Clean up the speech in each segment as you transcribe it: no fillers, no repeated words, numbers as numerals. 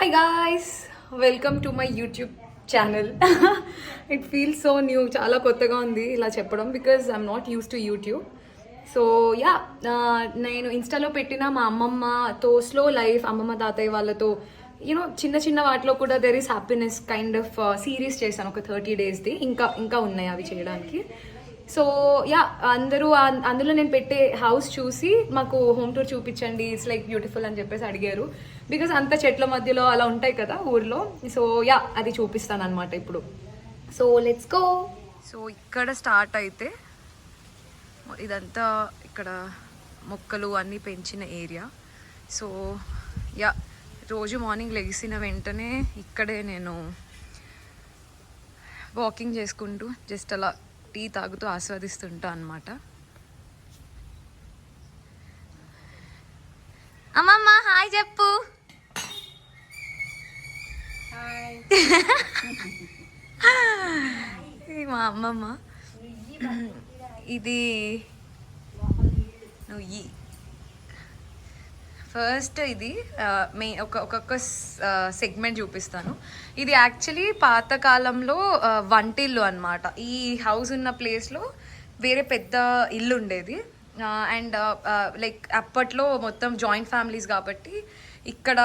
Hi guys, welcome to my YouTube channel. It feels so new, చాలా కొత్తగా ఉంది ఇలా చెప్పడం because I'm not used to YouTube. So yeah నేను ఇన్స్టాలో పెట్టిన మా అమ్మమ్మతో స్లో లైఫ్ అమ్మమ్మ తాతయ్య వాళ్ళతో యూనో చిన్న చిన్న వాటిలో కూడా there is happiness kind of series చేశాను ఒక 30 daysది ఇంకా ఉన్నాయి అవి చేయడానికి. సో యా అందులో నేను పెట్టే హౌస్ చూసి మాకు హోమ్ టూర్ చూపించండి, ఇట్స్ లైక్ బ్యూటిఫుల్ అని చెప్పేసి అడిగారు. బికాస్ అంత చెట్ల మధ్యలో అలా ఉంటాయి కదా ఊర్లో. సో యా అది చూపిస్తాను అనమాట ఇప్పుడు. So let's go. సో ఇక్కడ స్టార్ట్ అయితే ఇదంతా ఇక్కడ మొక్కలు అన్నీ పెంచిన ఏరియా. సో యా రోజు మార్నింగ్ లెగిసిన వెంటనే ఇక్కడే నేను వాకింగ్ చేసుకుంటూ జస్ట్ అలా టీ తాగుతూ ఆస్వాదిస్తుంటా అనమాట. అమ్మమ్మ హాయ్ చెప్పు. మా అమ్మమ్మ ఇది నువ్వు ఫస్ట్ ఇది ఒక్కొక్క సెగ్మెంట్ చూపిస్తాను. ఇది యాక్చువల్లీ పాతకాలంలో వంటిల్లు అనమాట. ఈ హౌస్ ఉన్న ప్లేస్లో వేరే పెద్ద ఇల్లు ఉండేది. అండ్ లైక్ అప్పట్లో మొత్తం జాయింట్ ఫ్యామిలీస్ కాబట్టి ఇక్కడ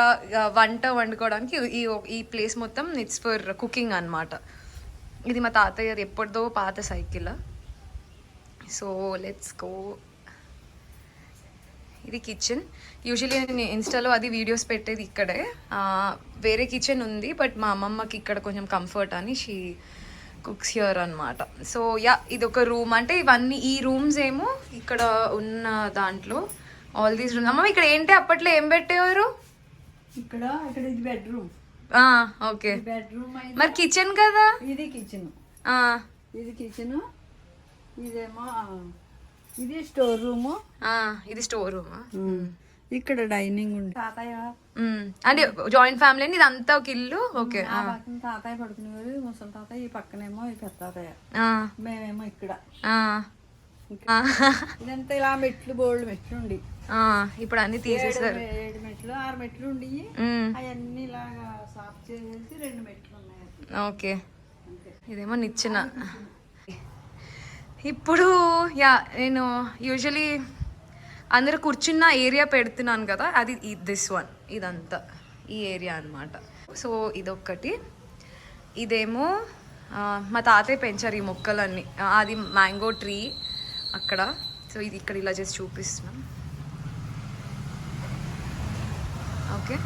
వంట వండుకోవడానికి ఈ ప్లేస్ మొత్తం ఇట్స్ ఫర్ కుకింగ్ అనమాట. ఇది మా తాతయ్యది ఎప్పటిదో పాత సైకిల్. So let's go. ఇది కిచెన్. యూజువలీ నేను ఇన్స్టాలో అది వీడియోస్ పెట్టేది ఇక్కడే. వేరే కిచెన్ ఉంది బట్ మా అమ్మమ్మకి ఇక్కడ కొంచెం కంఫర్ట్ అని షీ కుక్స్ హియర్ అనమాట. సో యా ఇది ఒక రూమ్. అంటే ఇవన్నీ ఈ రూమ్స్ ఏమో ఇక్కడ ఉన్న దాంట్లో ఆల్ దీస్ రూమ్స్. అమ్మ ఇక్కడ ఏంటి అప్పట్లో ఏం పెట్టేవారు? ఇక్కడ ఇది బెడ్రూమ్. Okay bedroom. మరి కిచెన్ కదా? ఇది కిచెన్. ఇది కిచెన్. ఇదేమో ఇది స్టోర్ రూమ్. ఇది స్టోర్ రూమ్. ఇక్కడ డైనింగ్ ఉంది. తాతయ్య అంటే జాయింట్ ఫ్యామిలీ ఇది అంతా ఒక ఇల్లు. ఓకే తాతయ్య పడుకునేవారు, ముసలి తాతయ్య. ఈ పక్కనేమో ఈ పెద్ద తాతయ్య, మేమేమో ఇక్కడ. ఇదంతా ఇలా మెట్లు, బోల్డ్ మెట్లు ఉండి ఇప్పుడు అన్ని తీసేసారు. 7 మెట్లు 6 మెట్లు ఉండి అవన్నీ ఇలాగా సాఫ్ చేసేసి 2 మెట్లు ఉన్నాయి. ఓకే ఇదేమో నిచ్చెన. ఇప్పుడు యా నేను యూజువలీ అందరూ కూర్చున్న ఏరియా పెడుతున్నాను కదా, అది దిస్ వన్. ఇదంతా ఈ ఏరియా అనమాట. సో ఇదొక్కటి. ఇదేమో మా తాతయ్య పెంచారు ఈ మొక్కలన్నీ. అది మ్యాంగో ట్రీ అక్కడ. సో ఇది ఇక్కడ ఇలా చేసి చూపిస్తున్నాం. ఓకే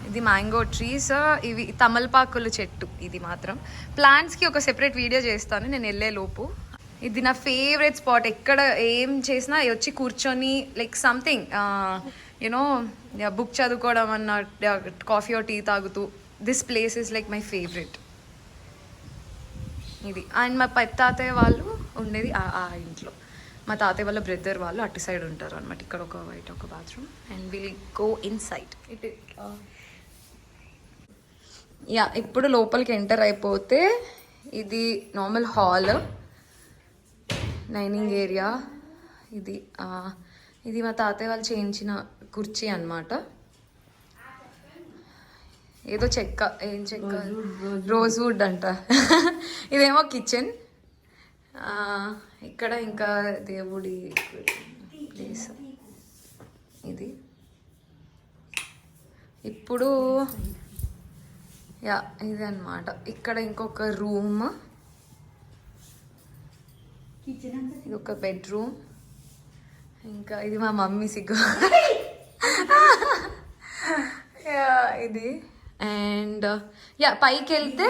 ఇది మ్యాంగో ట్రీస్. ఇవి తమలపాకుల చెట్టు. ఇది మాత్రం ప్లాంట్స్కి ఒక సెపరేట్ వీడియో చేస్తాను నేను వెళ్ళే లోపు. ఇది నా ఫేవరెట్ స్పాట్. ఎక్కడ ఏం చేసినా వచ్చి కూర్చొని లైక్ సంథింగ్ యునో బుక్ చదువుకోవడం అన్న, కాఫీ ఓ టీ తాగుతూ. This place is like my favourite. ఇది అండ్ మా పెద్ద తాతయ్య వాళ్ళు ఉండేది ఆ ఇంట్లో. మా తాతయ్య వాళ్ళ బ్రదర్ వాళ్ళు అటు సైడ్ ఉంటారు అనమాట. ఇక్కడ ఒక వైట్ ఒక bathroom and will go in side. Yeah ఇప్పుడు లోపలికి ఎంటర్ అయిపోతే ఇది నార్మల్ హాల్, డైనింగ్ ఏరియా. ఇది మా తాతయ్య వాళ్ళు చేయించిన కుర్చీ అనమాట. ఏదో చెక్క, ఏం చెక్క, రోజ్ వుడ్ అంట. ఇదేమో కిచెన్. ఇక్కడ ఇంకా దేవుడి ప్లేస్ ఇది. ఇప్పుడు యా ఇది అనమాట. ఇక్కడ ఇంకొక రూమ్, ఇది ఒక బెడ్రూమ్. ఇంకా ఇది మా మమ్మీ సిగ్గు. ఇది అండ్ యా పైకి వెళ్తే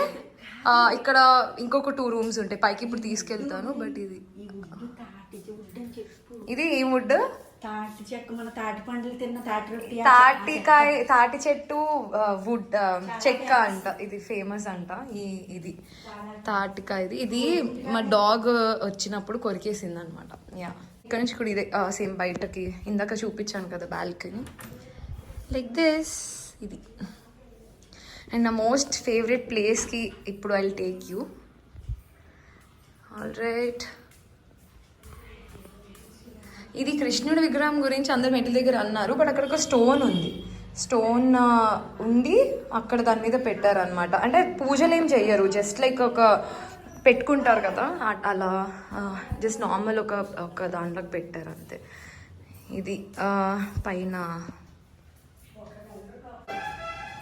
ఇక్కడ ఇంకొక 2 rooms ఉంటాయి. పైకి ఇప్పుడు తీసుకెళ్తాను. బట్ ఇది ఈ వుడ్ తాటి చెక్క, మన తాటి పండ్లు తిన్న తాటి చెట్టు వుడ్ చెక్క అంట. ఇది ఫేమస్ అంట. ఇది తాటికాయది. ఇది మా డాగ్ వచ్చినప్పుడు కొరికేసింది అనమాట. యా ఇక్కడ నుంచి కూడా ఇదే సేమ్ బయటకి ఇందాక చూపించాను కదా బాల్కనీ లైక్ దిస్. ఇది అండ్ నా మోస్ట్ ఫేవరెట్ ప్లేస్కి ఇప్పుడు I will take you. All right. ఇది కృష్ణుడి విగ్రహం గురించి అందరు మెట్ల దగ్గర అన్నారు. బట్ అక్కడ ఒక స్టోన్ ఉంది. స్టోన్ ఉండి అక్కడ దాని మీద పెట్టారనమాట. అంటే పూజలు ఏం చెయ్యరు, జస్ట్ లైక్ ఒక పెట్టుకుంటారు కదా అలా జస్ట్ నార్మల్ ఒక దాంట్లోకి పెట్టారు అంతే. ఇది పైన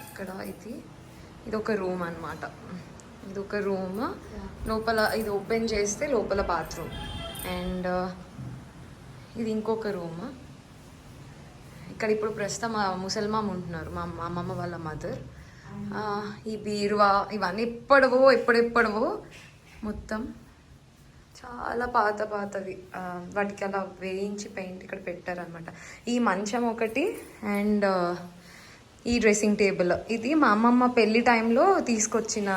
ఇక్కడ ఇది ఒక రూమ్ అనమాట. ఇది ఒక రూమ్, లోపల ఇది ఓపెన్ చేస్తే లోపల బాత్రూమ్. అండ్ ఇది ఇంకొక రూమ్. ఇక్కడ ఇప్పుడు ప్రస్తుతం మా ముసల్మామ్ ఉంటున్నారు, మా అమ్మమ్మ వాళ్ళ మదర్. ఈ బీరువా ఇవన్నీ ఎప్పుడెప్పుడవో మొత్తం చాలా పాతవి. వాటికి అలా వేయించి పెయింట్ ఇక్కడ పెట్టారనమాట. ఈ మంచం ఒకటి అండ్ ఈ డ్రెస్సింగ్ టేబుల్, ఇది మా అమ్మమ్మ పెళ్ళి టైంలో తీసుకొచ్చిన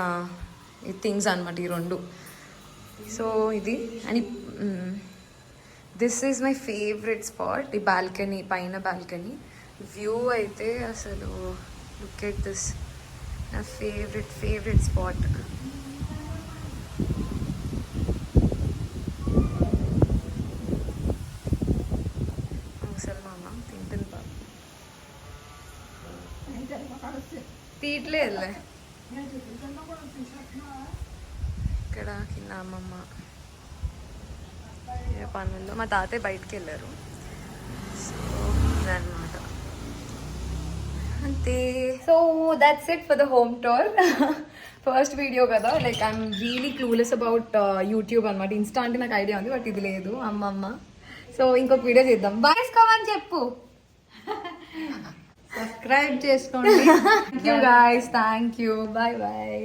థింగ్స్ అనమాట ఈ రెండు. సో ఇది and this is my favourite spot. ఈ బాల్కనీ, పైన బాల్కనీ వ్యూ అయితే అసలు లుక్ ఎట్ దిస్, నా ఫేవరెట్ స్పాట్. ముసల్మామ తింటుంది బాబు, తీయట్లేదులే. ఇక్కడ కింద అమ్మమ్మ పనుల్లో, మా తాతయ్య బయటికి వెళ్ళారు. సో అదనమాట, అంతే. So that's it for the home tour. First video కదా, like I'm really clueless about YouTube అనమాట. ఇన్స్టా అంటే నాకు ఐడియా ఉంది, బట్ ఇది లేదు అమ్మమ్మ. సో ఇంకొక వీడియో చేద్దాం. బాయ్ చేసుకోమని చెప్పు. సబ్స్క్రైబ్ చేసుకోండి. Thank you guys, thank you, bye bye.